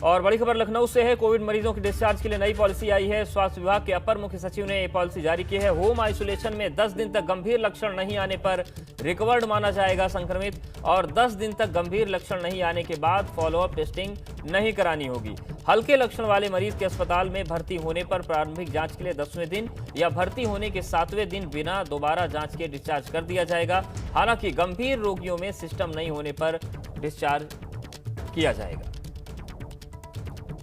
और बड़ी खबर लखनऊ से है। कोविड मरीजों के डिस्चार्ज के लिए नई पॉलिसी आई है। स्वास्थ्य विभाग के अपर मुख्य सचिव ने ये पॉलिसी जारी की है। होम आइसोलेशन में 10 दिन तक गंभीर लक्षण नहीं आने पर रिकवर्ड माना जाएगा संक्रमित, और 10 दिन तक गंभीर लक्षण नहीं आने के बाद फॉलोअप टेस्टिंग नहीं करानी होगी। हल्के लक्षण वाले मरीज के अस्पताल में भर्ती होने पर प्रारंभिक जांच के लिए 10वें दिन या भर्ती होने के 7वें दिन बिना दोबारा जांच के डिस्चार्ज कर दिया जाएगा। हालांकि गंभीर रोगियों में सिस्टम नहीं होने पर डिस्चार्ज किया जाएगा।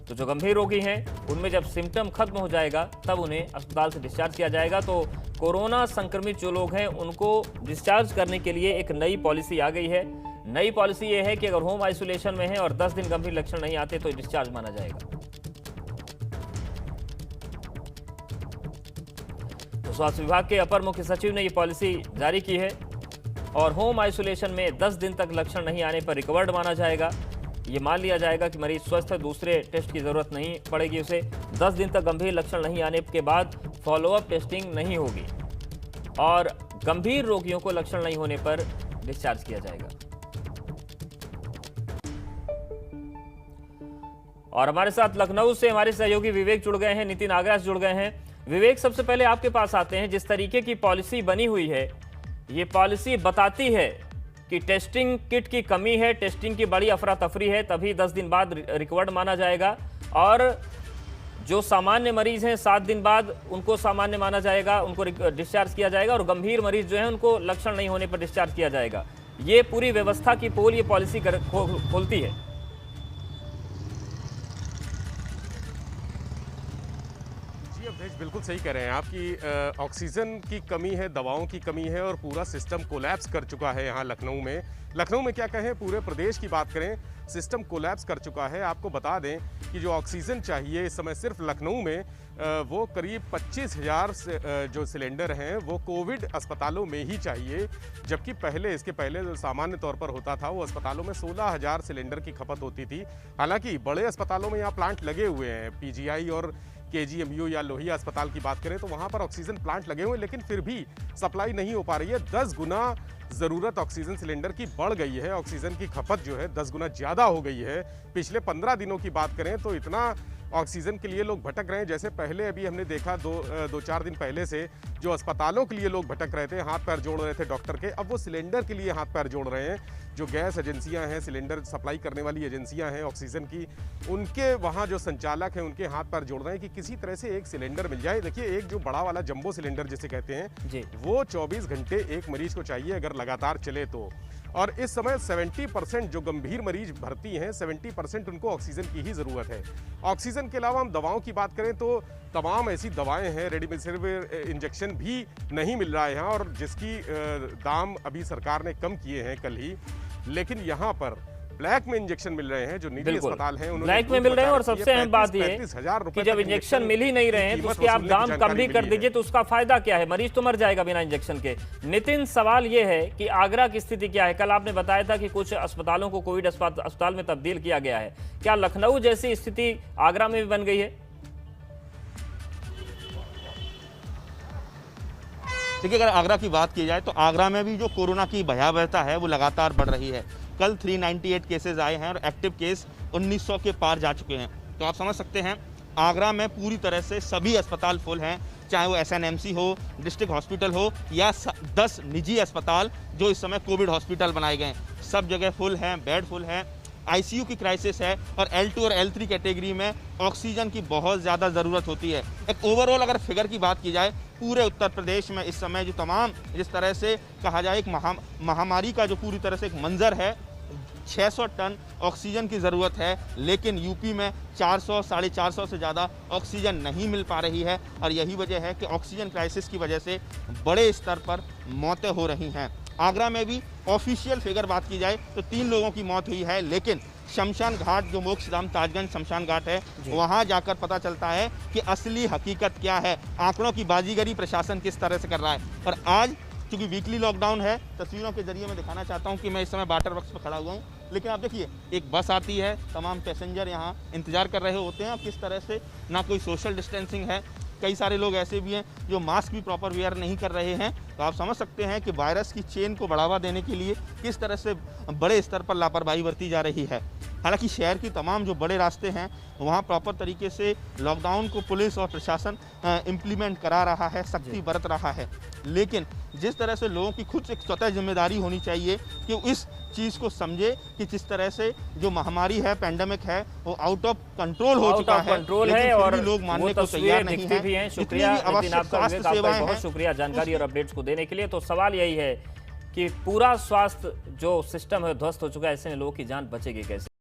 तो जो गंभीर रोगी हैं उनमें जब सिम्टम खत्म हो जाएगा तब उन्हें अस्पताल से डिस्चार्ज किया जाएगा। तो कोरोना संक्रमित जो लोग हैं उनको डिस्चार्ज करने के लिए एक नई पॉलिसी आ गई है। नई पॉलिसी ये है कि अगर होम आइसोलेशन में है और 10 दिन गंभीर लक्षण नहीं आते तो डिस्चार्ज माना जाएगा। तो स्वास्थ्य विभाग के अपर मुख्य सचिव ने ये पॉलिसी जारी की है और होम आइसोलेशन में 10 दिन तक लक्षण नहीं आने पर रिकवर्ड माना जाएगा। ये मान लिया जाएगा कि मरीज स्वस्थ है, दूसरे टेस्ट की जरूरत नहीं पड़ेगी उसे। 10 दिन तक गंभीर लक्षण नहीं आने के बाद फॉलोअप टेस्टिंग नहीं होगी और गंभीर रोगियों को लक्षण नहीं होने पर डिस्चार्ज किया जाएगा। और हमारे साथ लखनऊ से हमारे सहयोगी विवेक जुड़ गए हैं, नितिन आगरा से जुड़ गए हैं। विवेक, सबसे पहले आपके पास आते हैं। जिस तरीके की पॉलिसी बनी हुई है, ये पॉलिसी बताती है कि टेस्टिंग किट की कमी है, टेस्टिंग की बड़ी अफरा तफरी है, तभी 10 दिन बाद रिकवर्ड माना जाएगा, और जो सामान्य मरीज हैं 7 दिन बाद उनको सामान्य माना जाएगा, उनको डिस्चार्ज किया जाएगा, और गंभीर मरीज जो हैं उनको लक्षण नहीं होने पर डिस्चार्ज किया जाएगा। ये पूरी व्यवस्था की पोल ये पॉलिसी खोलती है। बिल्कुल सही कह रहे हैं आप कि ऑक्सीजन की कमी है, दवाओं की कमी है और पूरा सिस्टम कोलैप्स कर चुका है यहाँ लखनऊ में। लखनऊ में क्या कहें, पूरे प्रदेश की बात करें, सिस्टम कोलैप्स कर चुका है। आपको बता दें कि जो ऑक्सीजन चाहिए इस समय सिर्फ लखनऊ में वो करीब 25,000 जो सिलेंडर हैं वो कोविड अस्पतालों में ही चाहिए, जबकि इसके पहले जो सामान्य तौर पर होता था वो अस्पतालों में 16,000 सिलेंडर की खपत होती थी। हालांकि बड़े अस्पतालों में यहाँ प्लांट लगे हुए हैं, पीजीआई और केजीएमयू या लोहिया अस्पताल की बात करें तो वहाँ पर ऑक्सीजन प्लांट लगे हुए हैं, लेकिन फिर भी सप्लाई नहीं हो पा रही है। 10 गुना ज़रूरत ऑक्सीजन सिलेंडर की बढ़ गई है। ऑक्सीजन की खपत जो है 10 गुना ज़्यादा हो गई है। पिछले 15 दिनों की बात करें तो इतना ऑक्सीजन के लिए लोग भटक रहे हैं। जैसे पहले अभी हमने देखा 2-4 दिन पहले से जो अस्पतालों के लिए लोग भटक रहे थे, हाथ पैर जोड़ रहे थे डॉक्टर के, अब वो सिलेंडर के लिए हाथ पैर जोड़ रहे हैं। जो गैस एजेंसियां हैं, सिलेंडर सप्लाई करने वाली एजेंसियां हैं ऑक्सीजन की, उनके वहाँ जो संचालक हैं उनके हाथ पैर जोड़ रहे हैं कि किसी तरह से एक सिलेंडर मिल जाए। देखिए, एक जो बड़ा वाला जंबो सिलेंडर जिसे कहते हैं जी, वो 24 घंटे एक मरीज को चाहिए अगर लगातार चले तो। और इस समय 70% जो गंभीर मरीज भर्ती हैं 70% उनको ऑक्सीजन की ही ज़रूरत है। ऑक्सीजन के अलावा हम दवाओं की बात करें तो तमाम ऐसी दवाएं हैं, रेमडेसिविर इंजेक्शन भी नहीं मिल रहा है यहाँ, और जिसकी दाम अभी सरकार ने कम किए हैं कल ही। लेकिन यहाँ पर ब्लैक में इंजेक्शन मिल रहे हैं, जो निजी अस्पताल हैं उन्होंने ब्लैक में मिल रहे हैं। और सबसे अहम बात ये है कि जब इंजेक्शन मिल ही नहीं रहे हैं तो उसके आप दाम कम भी कर दीजिए तो उसका फायदा क्या है? मरीज तो मर जाएगा बिना इंजेक्शन के। नितिन, सवाल ये है कि आगरा की स्थिति क्या है? कल आपने बताया था कि कुछ अस्पतालों को कोविड अस्पताल में तब्दील किया गया है। क्या लखनऊ जैसी स्थिति आगरा में भी बन गई है? देखिए, अगर आगरा की बात की जाए तो आगरा में भी जो कोरोना की भयावहता है वो लगातार बढ़ रही है। कल 398 केसेस आए हैं और एक्टिव केस 1900 के पार जा चुके हैं। तो आप समझ सकते हैं आगरा में पूरी तरह से सभी अस्पताल फुल हैं, चाहे वो एसएनएमसी हो, डिस्ट्रिक्ट हॉस्पिटल हो या 10 निजी अस्पताल जो इस समय कोविड हॉस्पिटल बनाए गए हैं, सब जगह फुल हैं, बेड फुल हैं। आईसीयू की क्राइसिस है और L2 और L3 कैटेगरी में ऑक्सीजन की बहुत ज़्यादा ज़रूरत होती है। एक ओवरऑल अगर फिगर की बात की जाए, पूरे उत्तर प्रदेश में इस समय जो तमाम जिस तरह से कहा जाए एक महामारी का जो पूरी तरह से एक मंजर है, 600 टन ऑक्सीजन की ज़रूरत है, लेकिन यूपी में 400-450 से ज़्यादा ऑक्सीजन नहीं मिल पा रही है। और यही वजह है कि ऑक्सीजन क्राइसिस की वजह से बड़े स्तर पर मौतें हो रही हैं। आगरा में भी ऑफिशियल फिगर बात की जाए तो 3 लोगों की मौत हुई है, लेकिन शमशान घाट जो मोक्षधाम ताजगंज शमशान घाट है वहां जाकर पता चलता है कि असली हकीकत क्या है, आंकड़ों की बाजीगरी प्रशासन किस तरह से कर रहा है। और आज चूंकि वीकली लॉकडाउन है, तस्वीरों के जरिए मैं दिखाना चाहता हूं कि मैं इस समय वाटर वर्क्स पर खड़ा हुआ हूं, लेकिन आप देखिए एक बस आती है, तमाम पैसेंजर यहां इंतजार कर रहे होते हैं और किस तरह से ना कोई सोशल डिस्टेंसिंग है, कई सारे लोग ऐसे भी हैं जो मास्क भी प्रॉपर वेयर नहीं कर रहे हैं। तो आप समझ सकते हैं कि वायरस की चेन को बढ़ावा देने के लिए किस तरह से बड़े स्तर पर लापरवाही बरती जा रही है। हालांकि शहर की तमाम जो बड़े रास्ते हैं वहाँ प्रॉपर तरीके से लॉकडाउन को पुलिस और प्रशासन इम्प्लीमेंट करा रहा है, सख्ती बरत रहा है। लेकिन जिस तरह से लोगों की खुद एक स्वतः जिम्मेदारी होनी चाहिए कि इस चीज़ को समझे कि जिस तरह से जो महामारी है, पैंडेमिक है, वो आउट ऑफ कंट्रोल हो चुका है, कंट्रोल लेकिन है फिर और भी लोग मानने को तस्वीरें तैयार नहीं दिखती भी हैं। है। शुक्रिया जितनी भी नितिन, आवश्यक आपका स्वास्थ्य विवेक, आपका सेवाएं बहुत हैं, शुक्रिया जानकारी और अपडेट्स को देने के लिए। तो सवाल यही है कि पूरा स्वास्थ्य जो सिस्टम है ध्वस्त हो चुका है, ऐसे में लोगों की जान बचेगी कैसे?